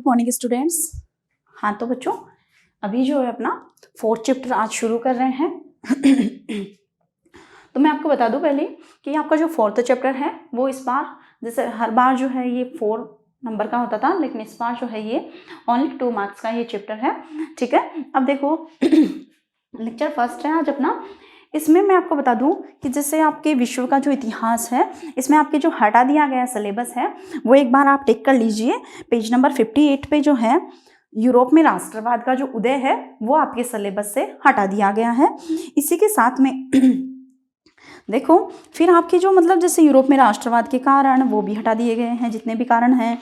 Morning students. हाँ तो बच्चों, अभी जो है अपना 4th चैप्टर आज शुरू कर रहे हैं। तो मैं आपको बता दूं पहले कि आपका जो 4th चैप्टर है वो इस बार, जैसे हर बार जो है ये 4 नंबर का होता था, लेकिन इस बार जो है ये ओनली 2 मार्क्स का ये चैप्टर है। ठीक है, अब देखो लेक्चर फर्स्ट है आज अपना। इसमें मैं आपको बता दूं कि जैसे आपके विश्व का जो इतिहास है, इसमें आपके जो हटा दिया गया सिलेबस है वो एक बार आप टेक कर लीजिए। पेज नंबर 58 पे जो है यूरोप में राष्ट्रवाद का जो उदय है वो आपके सिलेबस से हटा दिया गया है। इसी के साथ में देखो फिर आपके जो मतलब जैसे यूरोप में राष्ट्रवाद के कारण वो भी हटा दिए गए हैं, जितने भी कारण हैं।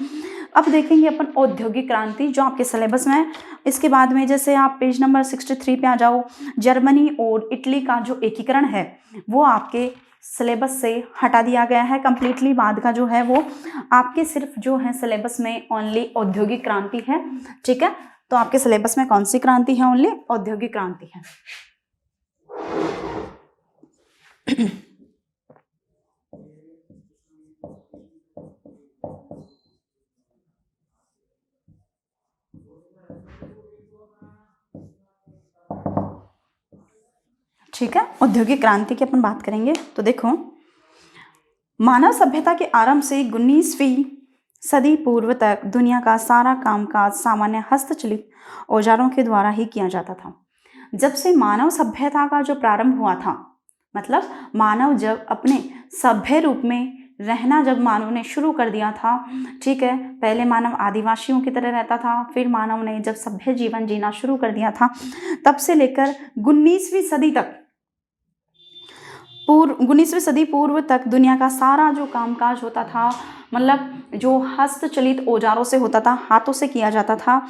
अब देखेंगे अपन औद्योगिक क्रांति जो आपके सिलेबस में है। इसके बाद में जैसे आप पेज नंबर 63 पे आ जाओ, जर्मनी और इटली का जो एकीकरण है वो आपके सिलेबस से हटा दिया गया है कंप्लीटली। बाद का जो है वो आपके सिर्फ जो है सिलेबस में ओनली औद्योगिक क्रांति है। ठीक है, तो आपके सिलेबस में कौन सी क्रांति है? ओनली औद्योगिक क्रांति है। ठीक है, औद्योगिक क्रांति की अपन बात करेंगे तो देखो, मानव सभ्यता के आरंभ से 19वीं सदी पूर्व तक दुनिया का सारा कामकाज सामान्य हस्तचलित औजारों के द्वारा ही किया जाता था। जब से मानव सभ्यता का जो प्रारंभ हुआ था, मतलब मानव जब अपने सभ्य रूप में रहना जब मानव ने शुरू कर दिया था, ठीक है, पहले मानव आदिवासियों की तरह रहता था, फिर मानव ने जब सभ्य जीवन जीना शुरू कर दिया था, तब से लेकर 19वीं सदी तक 19वीं सदी पूर्व तक दुनिया का सारा जो कामकाज होता था, मतलब जो हस्तचलित औजारों से होता था, हाथों से किया जाता था।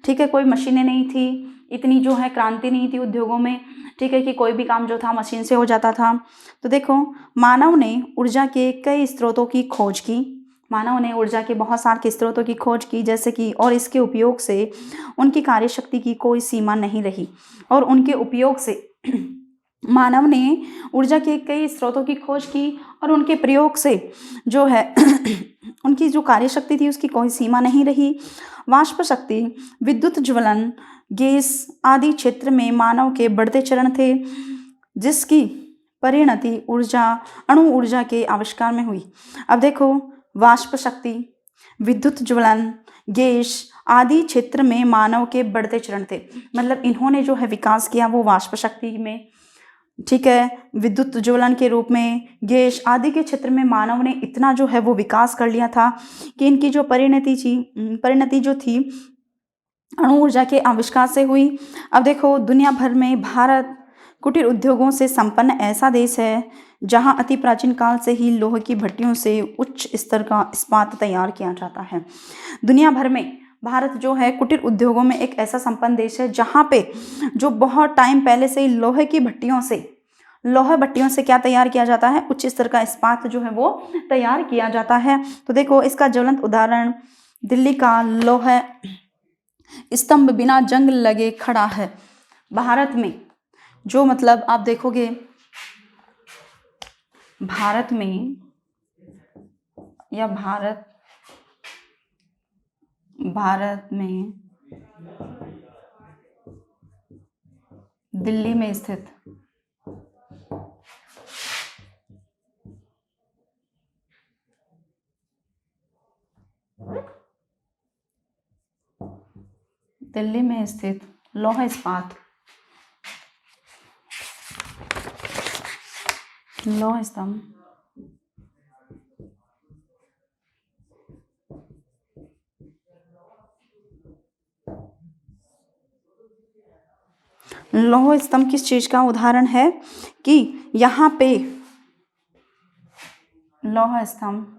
ठीक है, कोई मशीनें नहीं थी, इतनी जो है क्रांति नहीं थी उद्योगों में। ठीक है, कि कोई भी काम जो था मशीन से हो जाता था। तो देखो, मानव ने ऊर्जा के कई स्रोतों की खोज की। मानव ने ऊर्जा के बहुत सारे स्रोतों की खोज की, जैसे कि, और इसके उपयोग से उनकी कार्यशक्ति की कोई सीमा नहीं रही, और उनके उपयोग से मानव ने ऊर्जा के कई स्रोतों की खोज की, और उनके प्रयोग से जो है उनकी जो कार्यशक्ति थी उसकी कोई सीमा नहीं रही। वाष्प शक्ति, विद्युत ज्वलन, गैस आदि क्षेत्र में मानव के बढ़ते चरण थे, जिसकी परिणति अणु ऊर्जा के आविष्कार में हुई। अब देखो, वाष्प शक्ति, विद्युत ज्वलन, गैस आदि क्षेत्र में मानव के बढ़ते चरण थे, मतलब इन्होंने जो है विकास किया वो वाष्प शक्ति में, ठीक है, विद्युत ज्वलन के रूप में, गैस आदि के क्षेत्र में मानव ने इतना जो है वो विकास कर लिया था कि इनकी जो परिणति जो थी अणु ऊर्जा के आविष्कार से हुई। अब देखो, दुनिया भर में भारत कुटीर उद्योगों से संपन्न ऐसा देश है जहां अति प्राचीन काल से ही लोहे की भट्टियों से उच्च स्तर का इस्पात तैयार किया जाता है। दुनिया भर में भारत जो है कुटीर उद्योगों में एक ऐसा संपन्न देश है जहाँ पे जो बहुत टाइम पहले से ही लोहे भट्टियों से क्या तैयार किया जाता है? उच्च स्तर का इस्पात जो है वो तैयार किया जाता है। तो देखो, इसका ज्वलंत उदाहरण दिल्ली का लोहा स्तंभ बिना जंग लगे खड़ा है। भारत में जो, मतलब आप देखोगे भारत में या भारत में दिल्ली में स्थित लौह इस्पात, लौह स्तंभ लौह स्तंभ किस चीज का उदाहरण है कि यहाँ पे लौह स्तंभ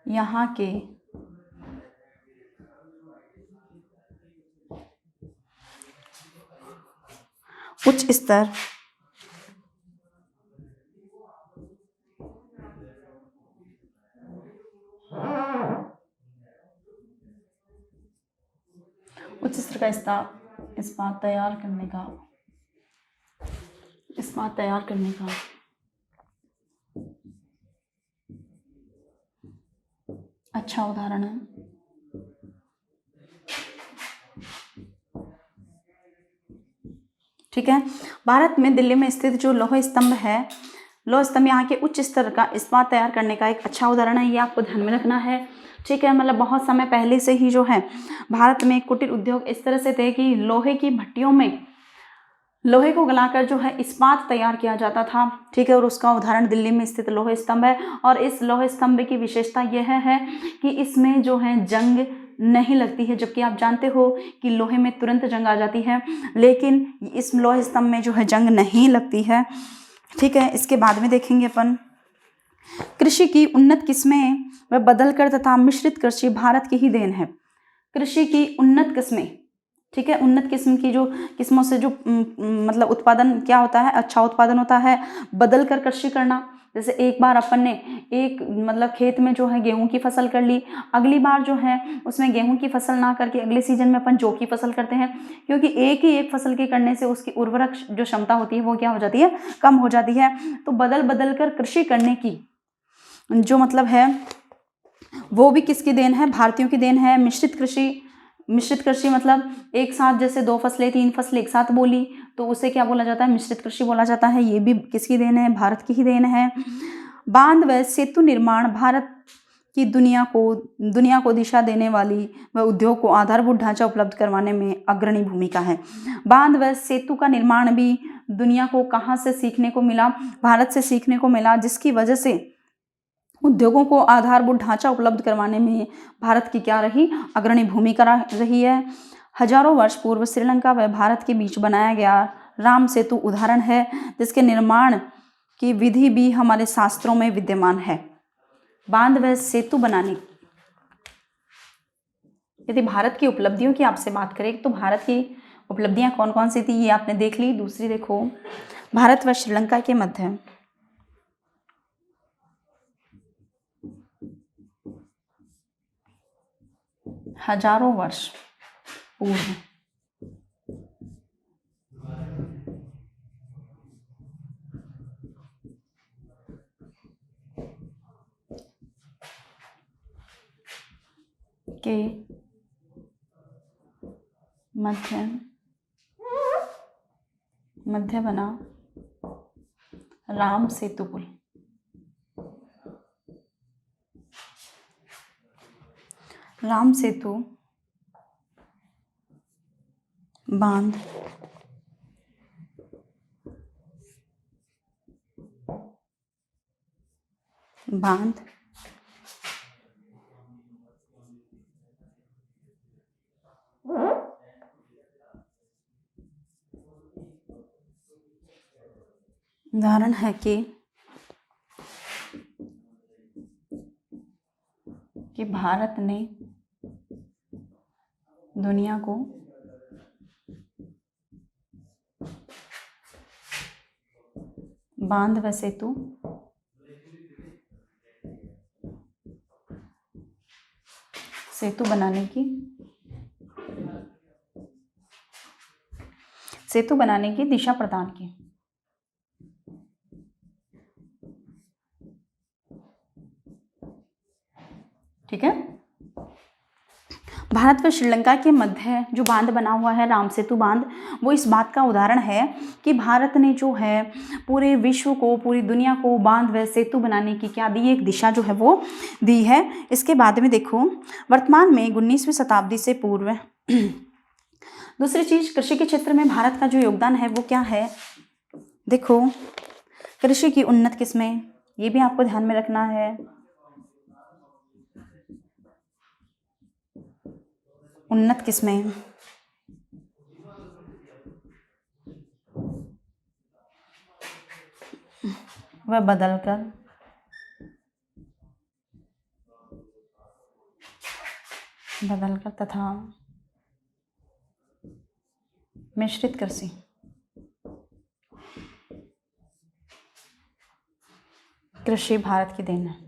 यहाँ के उच्च स्तर का इस्पात तैयार करने का अच्छा उदाहरण है। ठीक है, भारत में दिल्ली में स्थित जो लौह स्तंभ है, लौह स्तंभ यहाँ के उच्च स्तर का इस्पात तैयार करने का एक अच्छा उदाहरण है, ये आपको ध्यान में रखना है। ठीक है, मतलब बहुत समय पहले से ही जो है भारत में कुटीर उद्योग इस तरह से थे कि लोहे की भट्टियों में लोहे को गलाकर जो है इस्पात तैयार किया जाता था। ठीक है, और उसका उदाहरण दिल्ली में स्थित लोह स्तंभ है। और इस लोह स्तंभ की विशेषता यह है कि इसमें जो है जंग नहीं लगती है, जबकि आप जानते हो कि लोहे में तुरंत जंग आ जाती है, लेकिन इस लोह स्तंभ में जो है जंग नहीं लगती है। ठीक है, इसके बाद में देखेंगे अपन कृषि की उन्नत किस्में व बदलकर तथा मिश्रित कृषि भारत की ही देन है। कृषि की उन्नत किस्में, ठीक है, उन्नत किस्म की जो किस्मों से जो मतलब उत्पादन क्या होता है, अच्छा उत्पादन होता है। बदल कर कृषि करना, जैसे एक बार अपन ने एक मतलब खेत में जो है गेहूं की फसल कर ली, अगली बार जो है उसमें गेहूं की फसल ना करके अगले सीजन में अपन जौ की फसल करते हैं, क्योंकि एक ही एक फसल के करने से उसकी उर्वरक जो क्षमता होती है वो क्या हो जाती है, कम हो जाती है। तो बदल बदल कर कृषि करने की जो मतलब है वो भी किसकी देन है, भारतीयों की देन है। मिश्रित कृषि मतलब एक साथ जैसे 2 फसलें 3 फसलें एक साथ बोली तो उसे क्या बोला जाता है, मिश्रित कृषि बोला जाता है। ये भी किसकी देन है, भारत की ही देन है। बांध व सेतु निर्माण भारत की दुनिया को दिशा देने वाली व उद्योग को आधारभूत ढांचा उपलब्ध करवाने में अग्रणी भूमिका है। बांध व सेतु का निर्माण भी दुनिया को कहाँ से सीखने को मिला, भारत से सीखने को मिला, जिसकी वजह से उद्योगों को आधारभूत ढांचा उपलब्ध करवाने में भारत की क्या रही, अग्रणी भूमिका रही है। हजारों वर्ष पूर्व श्रीलंका व भारत के बीच बनाया गया राम सेतु उदाहरण है, जिसके निर्माण की विधि भी हमारे शास्त्रों में विद्यमान है। बांध व सेतु बनाने, यदि भारत की उपलब्धियों की आपसे बात करें तो भारत की उपलब्धियां कौन कौन सी थी ये आपने देख ली। दूसरी देखो, भारत व श्रीलंका के मध्य हजारों वर्ष पूर्व के मध्य बना राम सेतु पुल। राम सेतु बांध उदाहरण है कि भारत ने दुनिया को बांध व सेतु बनाने की दिशा प्रदान की। ठीक है, भारत व श्रीलंका के मध्य जो बांध बना हुआ है राम सेतु बांध, वो इस बात का उदाहरण है कि भारत ने जो है पूरे विश्व को, पूरी दुनिया को बांध व सेतु बनाने की क्या दी, एक दिशा जो है वो दी है। इसके बाद में देखो, वर्तमान में 19वीं शताब्दी से पूर्व दूसरी चीज, कृषि के क्षेत्र में भारत का जो योगदान है वो क्या है। देखो, कृषि की उन्नत किस्में, ये भी आपको ध्यान में रखना है। उन्नत किस्में वह बदलकर तथा मिश्रित कृषि, कृषि भारत की देन है।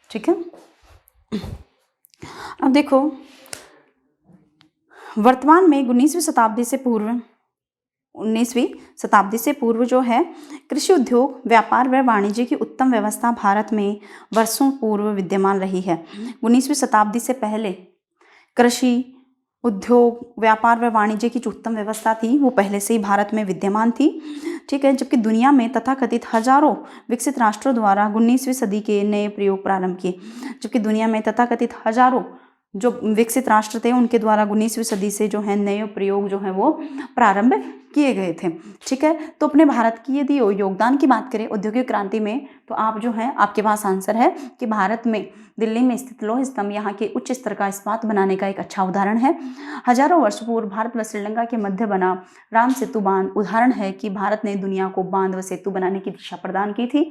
ठीक है, अब देखो, वर्तमान में 19वीं शताब्दी से पूर्व 19वीं शताब्दी से पूर्व जो है कृषि उद्योग, व्यापार व वाणिज्य की उत्तम व्यवस्था भारत में वर्षों पूर्व विद्यमान रही है। 19वीं शताब्दी से पहले कृषि उद्योग, व्यापार व वाणिज्य की जो उत्तम व्यवस्था थी वो पहले से ही भारत में विद्यमान थी। ठीक है, जबकि दुनिया में तथाकथित हजारों विकसित राष्ट्रों द्वारा 19वीं सदी के नए प्रयोग प्रारंभ किए। जबकि दुनिया में तथाकथित हजारों जो विकसित राष्ट्र थे उनके द्वारा 19वीं सदी से जो है नए प्रयोग जो है वो प्रारंभ किए गए थे। ठीक है, तो अपने भारत की यदि योगदान की बात करें औद्योगिक क्रांति में, तो आप जो है आपके पास आंसर है कि भारत में दिल्ली में स्थित लौह स्तंभ यहाँ के उच्च स्तर का इस्पात बनाने का एक अच्छा उदाहरण है। हजारों वर्ष पूर्व भारत व श्रीलंका के मध्य बना राम सेतु बांध उदाहरण है कि भारत ने दुनिया को बांध व सेतु बनाने की दिशा प्रदान की थी।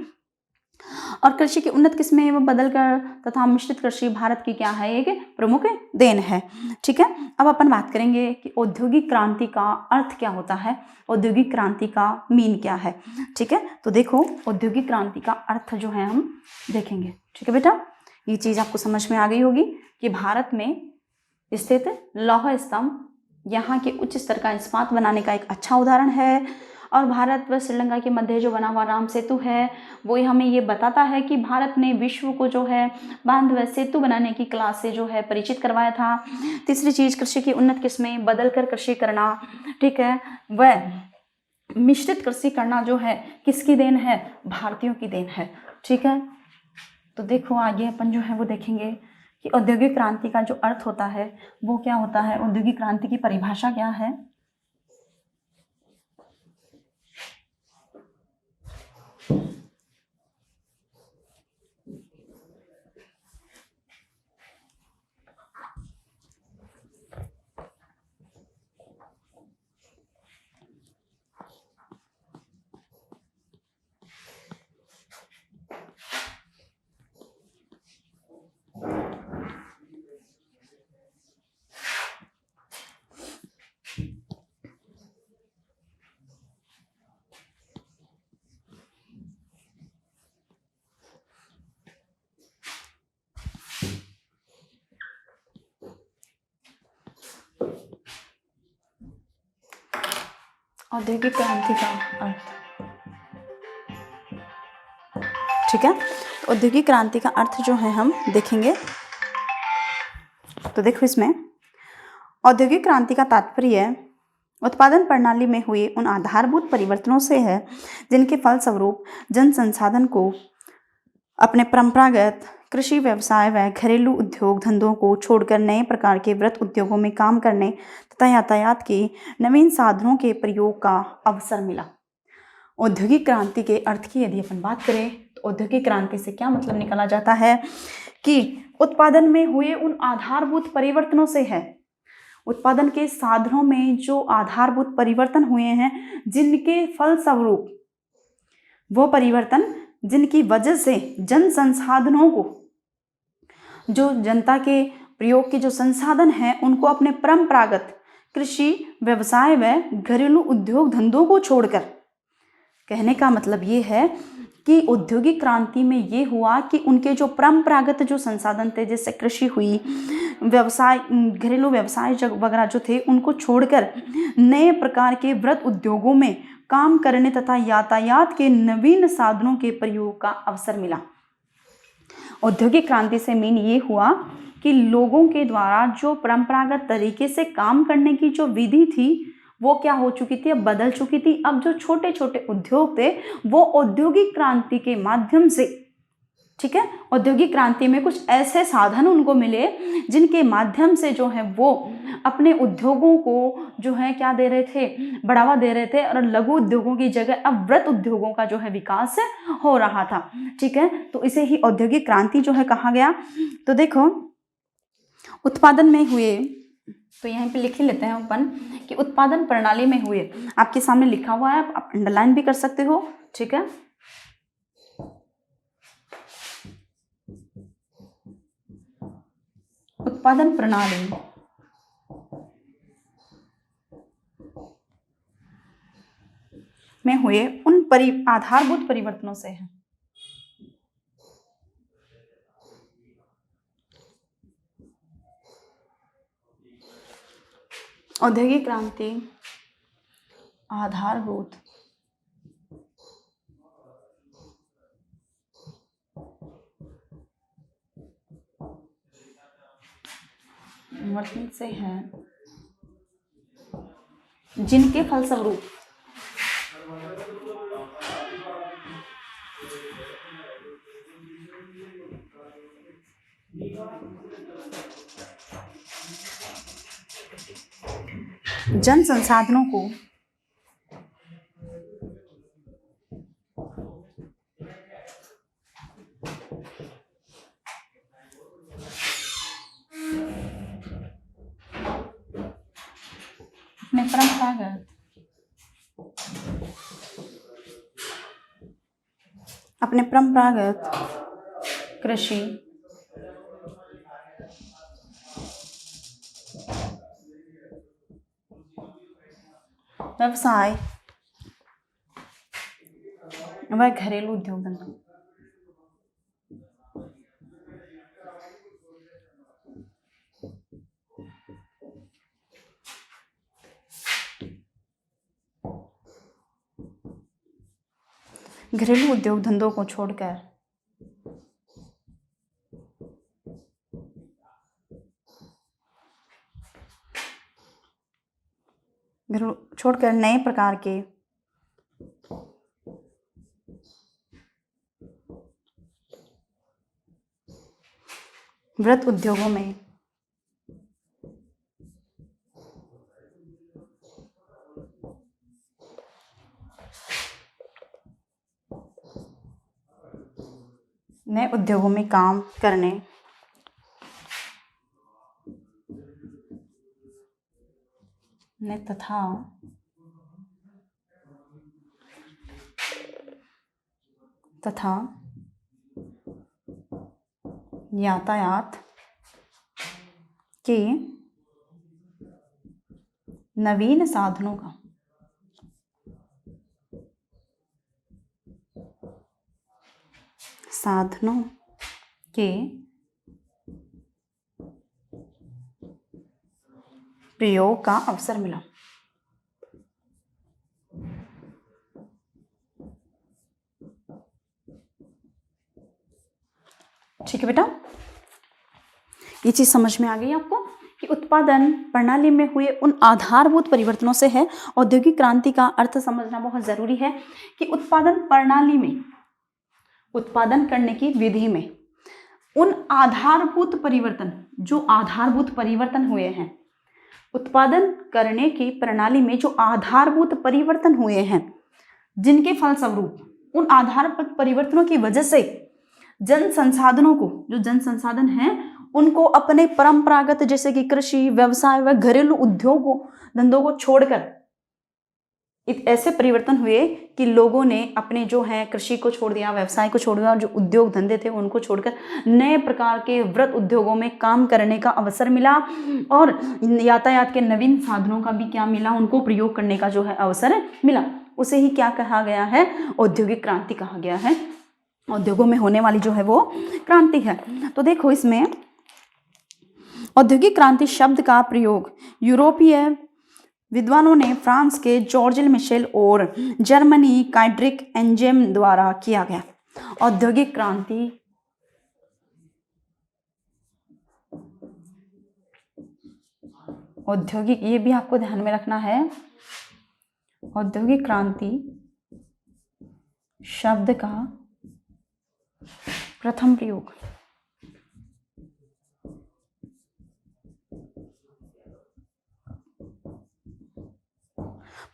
और कृषि की उन्नत किस्में व बदलकर तथा मिश्रित कृषि भारत की क्या है, एक प्रमुख देन है। ठीक है, अब अपन बात करेंगे कि औद्योगिक क्रांति का अर्थ क्या होता है, औद्योगिक क्रांति का मीन क्या है। ठीक है, तो देखो औद्योगिक क्रांति का अर्थ जो है हम देखेंगे। ठीक है बेटा, ये चीज आपको समझ में आ गई होगी कि भारत में स्थित लौह स्तंभ यहाँ के उच्च स्तर का इस्पात बनाने का एक अच्छा उदाहरण है। और भारत व श्रीलंका के मध्य जो बना हुआ राम सेतु है वो हमें ये बताता है कि भारत ने विश्व को जो है बांध व सेतु बनाने की कला से जो है परिचित करवाया था। तीसरी चीज, कृषि की उन्नत किस्में बदलकर कृषि करना। ठीक है, वह मिश्रित कृषि करना जो है किसकी देन है, भारतीयों की देन है। ठीक है, तो देखो आगे अपन जो है वो देखेंगे कि औद्योगिक क्रांति का जो अर्थ होता है वो क्या होता है, औद्योगिक क्रांति की परिभाषा क्या है। औद्योगिक क्रांति का अर्थ, ठीक है, तो औद्योगिक क्रांति का अर्थ जो है हम देखेंगे। तो देखो इसमें औद्योगिक क्रांति का तात्पर्य उत्पादन प्रणाली में हुए उन आधारभूत परिवर्तनों से है जिनके फलस्वरूप जन संसाधन को अपने परंपरागत कृषि व्यवसाय व घरेलू उद्योग धंधों को छोड़कर नए प्रकार के वृहत उद्योगों में काम करने तथा यातायात के नवीन साधनों के प्रयोग का अवसर मिला। औद्योगिक क्रांति के अर्थ की यदि अपन बात करें तो औद्योगिक क्रांति से क्या मतलब निकाला जाता है कि उत्पादन में हुए उन आधारभूत परिवर्तनों से है, उत्पादन के साधनों में जो आधारभूत परिवर्तन हुए हैं जिनके फलस्वरूप वो परिवर्तन जिनकी वजह से जन संसाधनों को, जो जनता के प्रयोग के जो संसाधन हैं उनको अपने परंपरागत कृषि व्यवसाय व घरेलू उद्योग धंधों को छोड़कर, कहने का मतलब ये है कि औद्योगिक क्रांति में ये हुआ कि उनके जो परंपरागत जो संसाधन थे जैसे कृषि हुई, व्यवसाय, घरेलू व्यवसाय वगैरह जो थे उनको छोड़कर नए प्रकार के वृहत उद्योगों में काम करने तथा यातायात के नवीन साधनों के प्रयोग का अवसर मिला। औद्योगिक क्रांति से मीन ये हुआ कि लोगों के द्वारा जो परंपरागत तरीके से काम करने की जो विधि थी वो क्या हो चुकी थी, अब बदल चुकी थी। अब जो छोटे छोटे उद्योग थे वो औद्योगिक क्रांति के माध्यम से, ठीक है, औद्योगिक क्रांति में कुछ ऐसे साधन उनको मिले जिनके माध्यम से जो है वो अपने उद्योगों को जो है क्या दे रहे थे, बढ़ावा दे रहे थे और लघु उद्योगों की जगह अब वृहत उद्योगों का जो है विकास हो रहा था। ठीक है, तो इसे ही औद्योगिक क्रांति जो है कहा गया। तो देखो उत्पादन में हुए, तो यहीं पे लिख ही लेते हैं अपन कि उत्पादन प्रणाली में हुए, आपके सामने लिखा हुआ है, आप अंडरलाइन भी कर सकते हो। ठीक है, उत्पादन प्रणाली में हुए उन आधारभूत परिवर्तनों से है। औद्योगिक क्रांति आधारभूत वर्तन से है, जिनके फलस्वरूप जन संसाधनों को अपने परंपरागत कृषि व्यवसाय व घरेलू उद्योग धंधों घरेलू उद्योग धंधों को छोड़कर नए प्रकार के वृहत उद्योगों में नए उद्योगों में काम करने तथा यातायात के नवीन साधनों के प्रयोग का अवसर मिला। ठीक है बेटा, ये चीज समझ में आ गई आपको कि उत्पादन प्रणाली में हुए उन आधारभूत परिवर्तनों से है। औद्योगिक क्रांति का अर्थ समझना बहुत जरूरी है कि उत्पादन प्रणाली में, उत्पादन करने की विधि में उन आधारभूत परिवर्तन, जो आधारभूत परिवर्तन हुए हैं, उत्पादन करने की प्रणाली में जो आधारभूत परिवर्तन हुए हैं, जिनके फलस्वरूप उन आधारभूत परिवर्तनों की वजह से जन संसाधनों को, जो जन संसाधन हैं, उनको अपने परंपरागत जैसे कि कृषि, व्यवसाय व घरेलू उद्योगों धंधों को छोड़कर ऐसे परिवर्तन हुए कि लोगों ने अपने जो है कृषि को छोड़ दिया, व्यवसाय को छोड़ दिया, और जो उद्योग धंधे थे उनको छोड़कर नए प्रकार के वृहत उद्योगों में काम करने का अवसर मिला, और यातायात के नवीन साधनों का भी क्या मिला, उनको प्रयोग करने का जो है अवसर मिला। उसे ही क्या कहा गया है, औद्योगिक क्रांति कहा गया है। उद्योगों में होने वाली जो है वो क्रांति है। तो देखो, इसमें औद्योगिक क्रांति शब्द का प्रयोग यूरोपीय विद्वानों ने फ्रांस के जॉर्ज मिशेल और जर्मनी काइड्रिक एंजेम द्वारा किया गया। औद्योगिक क्रांति औद्योगिक, ये भी आपको ध्यान में रखना है, औद्योगिक क्रांति शब्द का प्रथम प्रयोग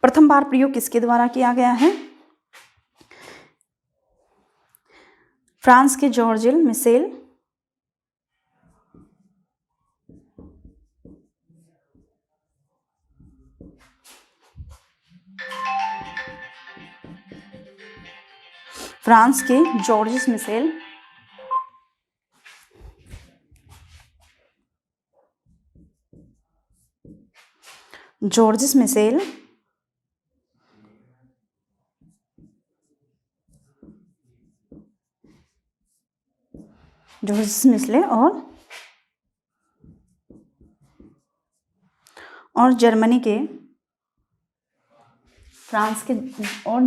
प्रथम बार प्रयोग किसके द्वारा किया गया है? फ्रांस के जॉर्ज मिशेल फ्रांस के जॉर्ज मिशेल और जर्मनी के फ्रांस के और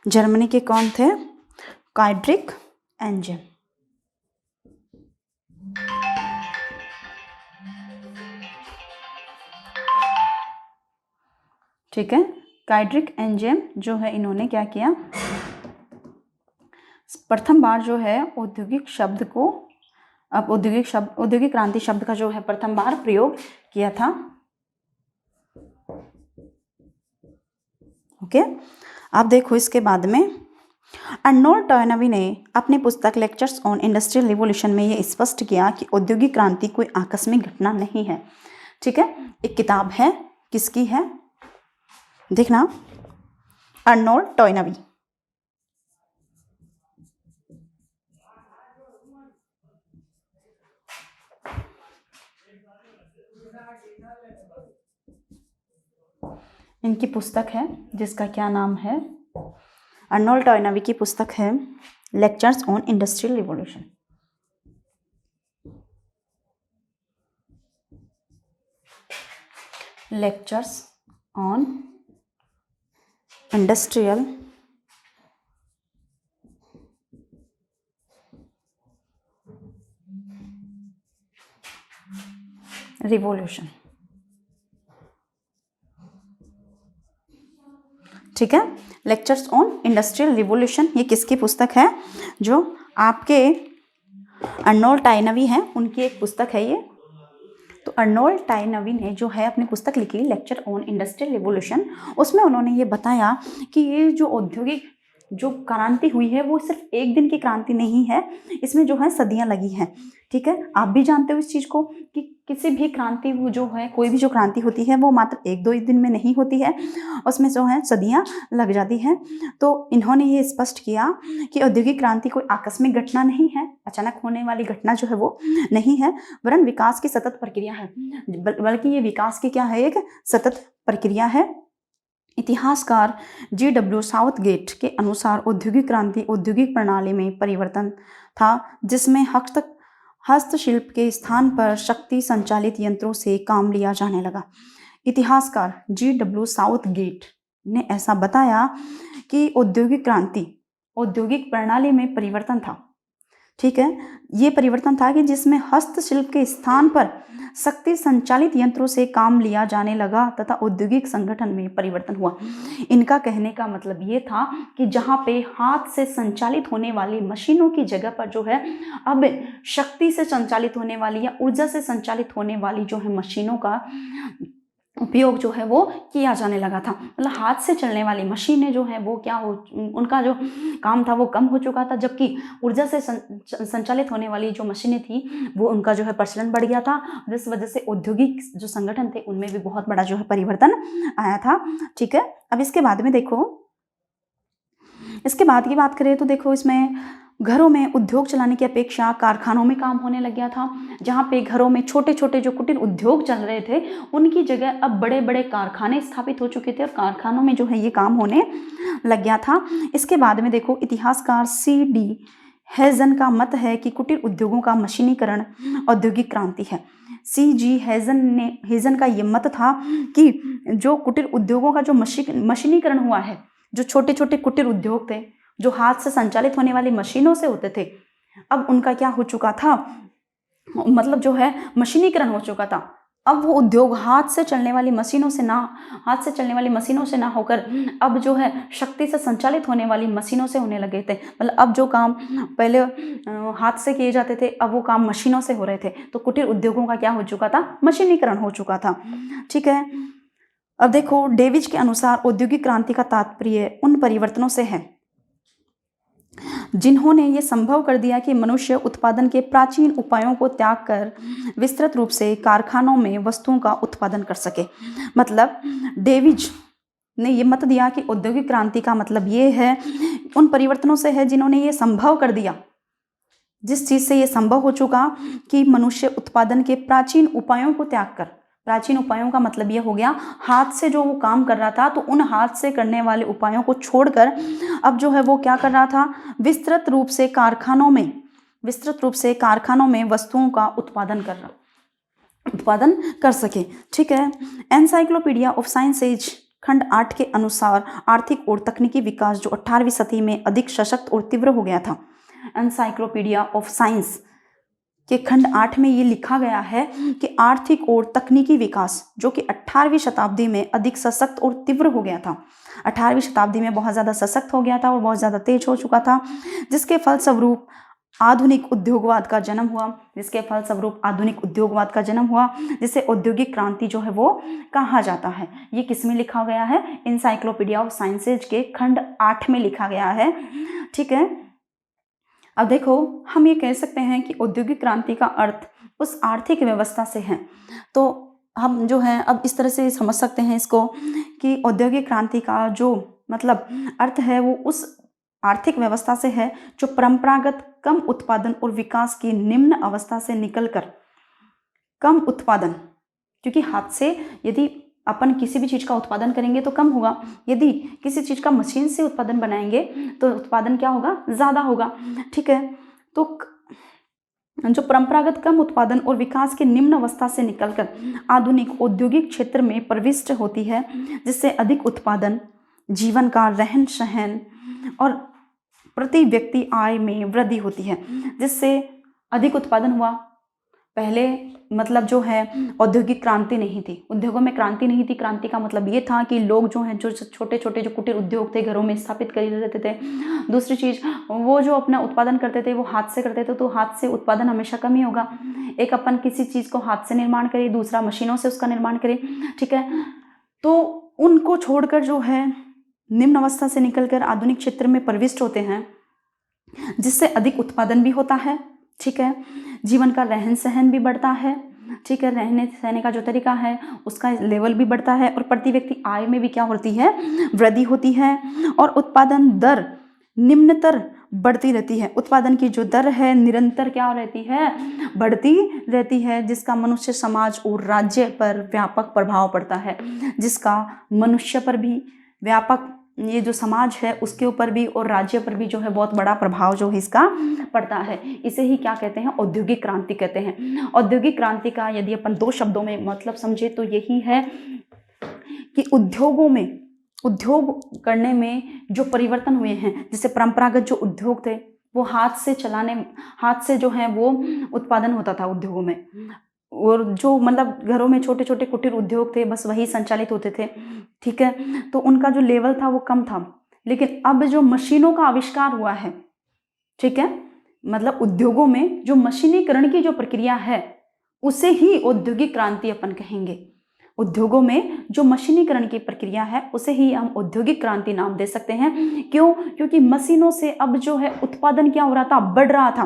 जर्मनी के कौन थे? काइड्रिक एंजेम। ठीक है, काइड्रिक एंजेम जो है इन्होंने क्या किया, प्रथम बार जो है औद्योगिक क्रांति शब्द का जो है प्रथम बार प्रयोग किया था। ओके, आप देखो इसके बाद में अर्नोल्ड टॉयनबी ने अपनी पुस्तक लेक्चर्स ऑन इंडस्ट्रियल रिवॉल्यूशन में ये स्पष्ट किया कि औद्योगिक क्रांति कोई आकस्मिक घटना नहीं है। ठीक है, एक किताब है, किसकी है देखना, अर्नोल्ड टॉयनबी। इनकी पुस्तक है जिसका क्या नाम है, अर्नोल्ड टॉयनबी की पुस्तक है lectures on industrial revolution. Lectures on industrial revolution. ठीक है, लेक्चर्स ऑन इंडस्ट्रियल रिवॉल्यूशन ये किसकी पुस्तक है? जो आपके अर्नोल्ड टॉयनबी हैं उनकी एक पुस्तक है ये। तो अर्नोल्ड टॉयनबी ने जो है अपनी पुस्तक लिखी लेक्चर ऑन इंडस्ट्रियल रिवॉल्यूशन, उसमें उन्होंने ये बताया कि ये जो औद्योगिक जो क्रांति हुई है वो सिर्फ एक दिन की क्रांति नहीं है, इसमें जो है सदियां लगी हैं। ठीक है, आप भी जानते हो इस चीज़ को कि किसी भी क्रांति वो जो है, कोई भी जो क्रांति होती है वो मात्र एक दो दिन में नहीं होती है, उसमें जो है सदियां लग जाती हैं। तो इन्होंने ये स्पष्ट किया कि औद्योगिक क्रांति कोई आकस्मिक घटना नहीं है, अचानक होने वाली घटना जो है वो नहीं है, वरन विकास की सतत प्रक्रिया है। बल्कि ये विकास की क्या है, एक सतत प्रक्रिया है। इतिहासकार G.W. साउथगेट के अनुसार औद्योगिक क्रांति औद्योगिक प्रणाली में परिवर्तन था जिसमें हस्तशिल्प के स्थान पर शक्ति संचालित यंत्रों से काम लिया जाने लगा। इतिहासकार G.W. साउथगेट ने ऐसा बताया कि औद्योगिक क्रांति औद्योगिक प्रणाली में परिवर्तन था। ठीक है, ये परिवर्तन था कि जिसमें हस्तशिल्प के स्थान पर शक्ति संचालित यंत्रों से काम लिया जाने लगा तथा औद्योगिक संगठन में परिवर्तन हुआ। इनका कहने का मतलब ये था कि जहाँ पे हाथ से संचालित होने वाली मशीनों की जगह पर जो है अब शक्ति से संचालित होने वाली या ऊर्जा से संचालित होने वाली जो है मशीनों का उपयोग जो है वो किया जाने लगा था। मतलब हाथ से चलने वाली मशीनें जो है वो क्या हो, उनका जो काम था वो कम हो चुका था, जबकि ऊर्जा से संचालित होने वाली जो मशीनें थी वो उनका जो है प्रचलन बढ़ गया था। जिस वजह से औद्योगिक जो संगठन थे उनमें भी बहुत बड़ा जो है परिवर्तन आया था। ठीक है, अब इसके बाद में देखो, इसके बाद की बात करें तो देखो, इसमें घरों में उद्योग चलाने की अपेक्षा कारखानों में काम होने लग गया था। जहाँ पे घरों में छोटे छोटे जो कुटीर उद्योग चल रहे थे उनकी जगह अब बड़े बड़े कारखाने स्थापित हो चुके थे और कारखानों में जो है ये काम होने लग गया था। इसके बाद में देखो, इतिहासकार C.D. हेजन का मत है कि कुटीर उद्योगों का मशीनीकरण औद्योगिक क्रांति है। C.G. हेजन का ये मत था कि जो कुटीर उद्योगों का जो मशीनीकरण हुआ है, जो छोटे छोटे कुटीर उद्योग थे जो हाथ से संचालित होने वाली मशीनों से होते थे, अब उनका क्या हो चुका था, मतलब जो है मशीनीकरण हो चुका था। अब वो उद्योग हाथ से चलने वाली मशीनों से ना होकर अब जो है शक्ति से संचालित होने वाली मशीनों से होने लगे थे। मतलब अब जो काम पहले हाथ से किए जाते थे अब वो काम मशीनों से हो रहे थे। तो कुटीर उद्योगों का क्या हो चुका था, मशीनीकरण हो चुका था। ठीक है, अब देखो, डेविज के अनुसार औद्योगिक क्रांति का तात्पर्य उन परिवर्तनों से है जिन्होंने ये संभव कर दिया कि मनुष्य उत्पादन के प्राचीन उपायों को त्याग कर विस्तृत रूप से कारखानों में वस्तुओं का उत्पादन कर सके। मतलब डेविज ने ये मत दिया कि औद्योगिक क्रांति का मतलब ये है उन परिवर्तनों से है जिन्होंने ये संभव कर दिया, जिस चीज़ से ये संभव हो चुका कि मनुष्य उत्पादन के प्राचीन उपायों को त्याग कर, प्राचीन उपायों का मतलब ये हो गया हाथ से जो वो काम कर रहा था, तो उन हाथ से करने वाले उपायों को छोड़कर अब जो है वो क्या कर रहा था, विस्तृत रूप से कारखानों में विस्तृत रूप से कारखानों में वस्तुओं का उत्पादन कर सके। ठीक है। एनसाइक्लोपीडिया ऑफ साइंसेज खंड 8 के अनुसार आर्थिक और तकनीकी विकास जो 18वीं सदी में अधिक सशक्त और तीव्र हो गया था। एनसाइक्लोपीडिया ऑफ साइंस के खंड 8 में ये लिखा गया है कि आर्थिक और तकनीकी विकास जो कि 18वीं शताब्दी में अधिक सशक्त और तीव्र हो गया था। 18वीं शताब्दी में बहुत ज़्यादा सशक्त हो गया था और बहुत ज़्यादा तेज हो चुका था, जिसके फलस्वरूप आधुनिक उद्योगवाद का जन्म हुआ, जिसे औद्योगिक क्रांति जो है वो कहा जाता है। ये किस में लिखा गया है? एनसाइक्लोपीडिया ऑफ साइंसेज के खंड 8 में लिखा गया है। ठीक है। अब देखो, हम ये कह सकते हैं कि औद्योगिक क्रांति का अर्थ उस आर्थिक व्यवस्था से है। तो हम जो है अब इस तरह से समझ सकते हैं इसको कि औद्योगिक क्रांति का जो मतलब अर्थ है वो उस आर्थिक व्यवस्था से है जो परंपरागत कम उत्पादन और विकास की निम्न अवस्था से निकलकर कम उत्पादन, क्योंकि हाथ से यदि अपन किसी भी चीज़ का उत्पादन करेंगे तो कम होगा, यदि किसी चीज़ का मशीन से उत्पादन बनाएंगे तो उत्पादन क्या होगा? ज़्यादा होगा। ठीक है। तो जो परंपरागत कम उत्पादन और विकास की निम्न अवस्था से निकलकर आधुनिक औद्योगिक क्षेत्र में प्रविष्ट होती है, जिससे अधिक उत्पादन, जीवन का रहन सहन और प्रति व्यक्ति आय में वृद्धि होती है, जिससे अधिक उत्पादन हुआ। पहले मतलब जो है औद्योगिक क्रांति नहीं थी, उद्योगों में क्रांति नहीं थी। क्रांति का मतलब ये था कि लोग जो हैं जो छोटे छोटे जो कुटीर उद्योग थे घरों में स्थापित कर लेते थे। दूसरी चीज़, वो जो अपना उत्पादन करते थे वो हाथ से करते थे, तो हाथ से उत्पादन हमेशा कम ही होगा। एक अपन किसी चीज़ को हाथ से निर्माण करें, दूसरा मशीनों से उसका निर्माण करें। ठीक है। तो उनको छोड़कर जो है निम्न अवस्था से निकलकर आधुनिक क्षेत्र में प्रविष्ट होते हैं, जिससे अधिक उत्पादन भी होता है। ठीक है। जीवन का रहन सहन भी बढ़ता है। ठीक है। रहने सहने का जो तरीका है उसका लेवल भी बढ़ता है और प्रति व्यक्ति आय में भी क्या होती है? वृद्धि होती है। और उत्पादन दर निम्नतर बढ़ती रहती है। उत्पादन की जो दर है निरंतर क्या रहती है? बढ़ती रहती है, जिसका मनुष्य समाज और राज्य पर व्यापक प्रभाव पड़ता है, जिसका मनुष्य पर भी व्यापक, ये जो समाज है उसके ऊपर भी और राज्य पर भी जो है बहुत बड़ा प्रभाव जो है इसका पड़ता है। इसे ही क्या कहते हैं? औद्योगिक क्रांति कहते हैं। औद्योगिक क्रांति का यदि अपन 2 शब्दों में मतलब समझे तो यही है कि उद्योग करने में जो परिवर्तन हुए हैं, जैसे परंपरागत जो उद्योग थे वो हाथ से जो है वो उत्पादन होता था उद्योगों में, और जो मतलब घरों में छोटे छोटे कुटीर उद्योग थे बस वही संचालित होते थे। ठीक है। तो उनका जो लेवल था वो कम था। लेकिन अब जो मशीनों का आविष्कार हुआ है, ठीक है, मतलब उद्योगों में जो मशीनीकरण की जो प्रक्रिया है उसे ही औद्योगिक क्रांति अपन कहेंगे। उद्योगों में जो मशीनीकरण की प्रक्रिया है उसे ही हम औद्योगिक क्रांति नाम दे सकते हैं। क्यों? क्योंकि मशीनों से अब जो है उत्पादन क्या हो रहा था? बढ़ रहा था।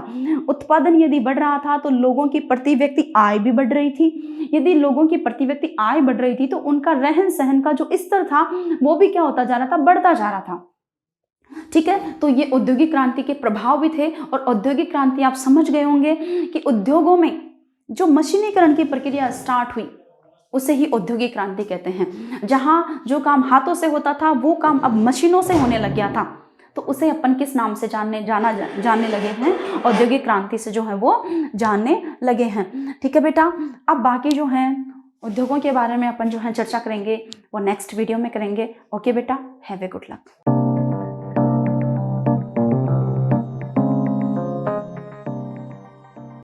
उत्पादन यदि बढ़ रहा था तो लोगों की प्रति व्यक्ति आय भी बढ़ रही थी। यदि लोगों की प्रति व्यक्ति आय बढ़ रही थी तो उनका रहन सहन का जो स्तर था वो भी क्या होता जा रहा था? बढ़ता जा रहा था। ठीक है। तो ये औद्योगिक क्रांति के प्रभाव भी थे। और औद्योगिक क्रांति आप समझ गए होंगे कि उद्योगों में जो मशीनीकरण की प्रक्रिया स्टार्ट हुई उसे ही औद्योगिक क्रांति कहते हैं। जहां जो काम हाथों से होता था वो काम अब मशीनों से होने लग गया था, तो उसे अपन किस नाम से जानने लगे हैं? औद्योगिक क्रांति से जो है वो जानने लगे हैं। ठीक है बेटा। अब बाकी जो है उद्योगों के बारे में अपन जो है चर्चा करेंगे वो नेक्स्ट वीडियो में करेंगे। ओके बेटा, हैव ए गुड लक।